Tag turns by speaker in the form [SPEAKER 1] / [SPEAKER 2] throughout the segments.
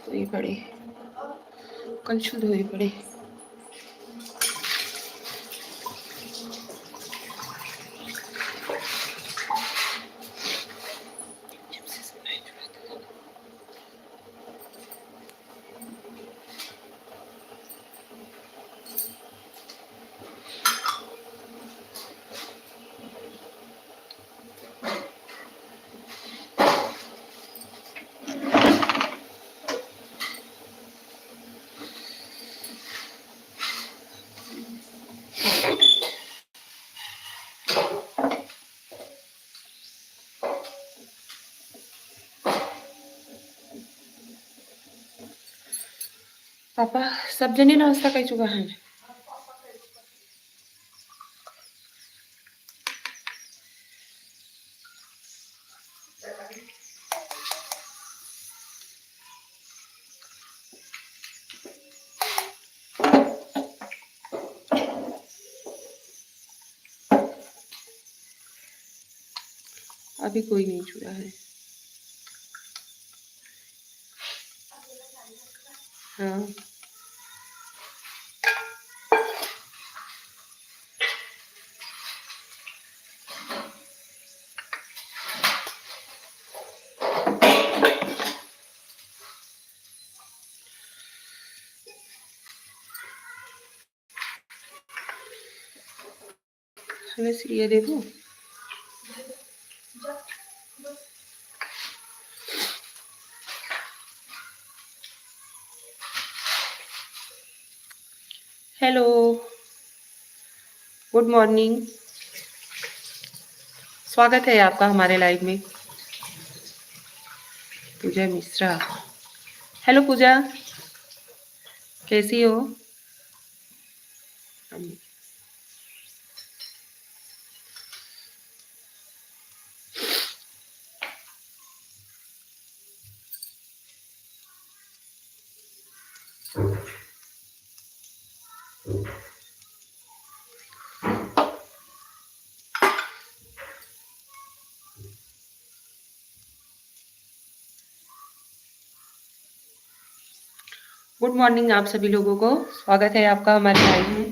[SPEAKER 1] धोई पड़े, कलछुल धोई पड़े। पापा सब जने नाश्ता कर चुका है। अभी कोई नहीं छुआ है। हाँ वैसे ये देखो, हेलो, गुड मॉर्निंग, स्वागत है आपका हमारे लाइव में। पूजा मिश्रा, हेलो पूजा, कैसी हो? गुड मॉर्निंग आप सभी लोगों को, स्वागत है आपका हमारे लाइव में।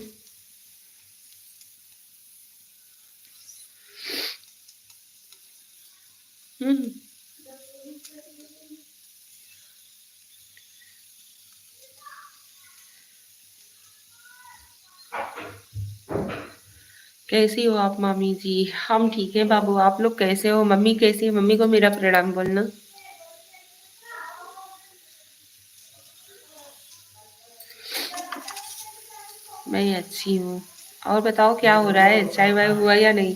[SPEAKER 1] कैसी हो आप मामी जी? हम ठीक है बाबू, आप लोग कैसे हो? मम्मी कैसी है? मम्मी को मेरा प्रणाम बोलना। मैं अच्छी हूँ। और बताओ क्या हो रहा है? चाय वाय हुआ या नहीं?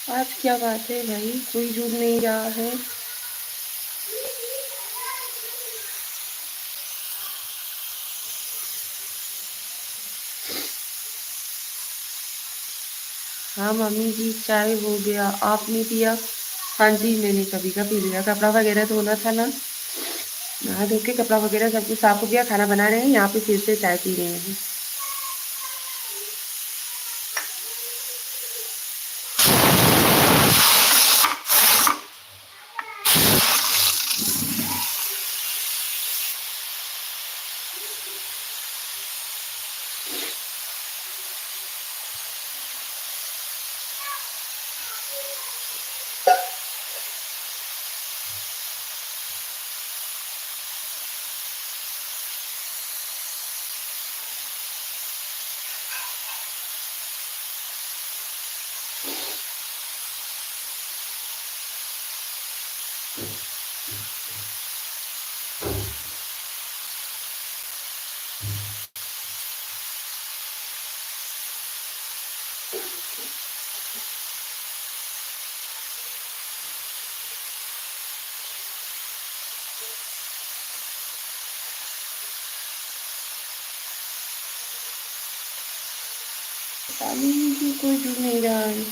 [SPEAKER 1] आज क्या बात है भाई, कोई जुड़ नहीं रहा है। हाँ मम्मी जी, चाय हो गया, आपने पिया? हाँ जी, मैंने कभी का पी लिया। कपड़ा वगैरह धोना था ना, नहा धो के कपड़ा वगैरह सब कुछ साफ हो गया, खाना बना रहे हैं, यहाँ पे फिर से चाय पी रहे हैं। पानी भी कोई पी नहीं रहा है।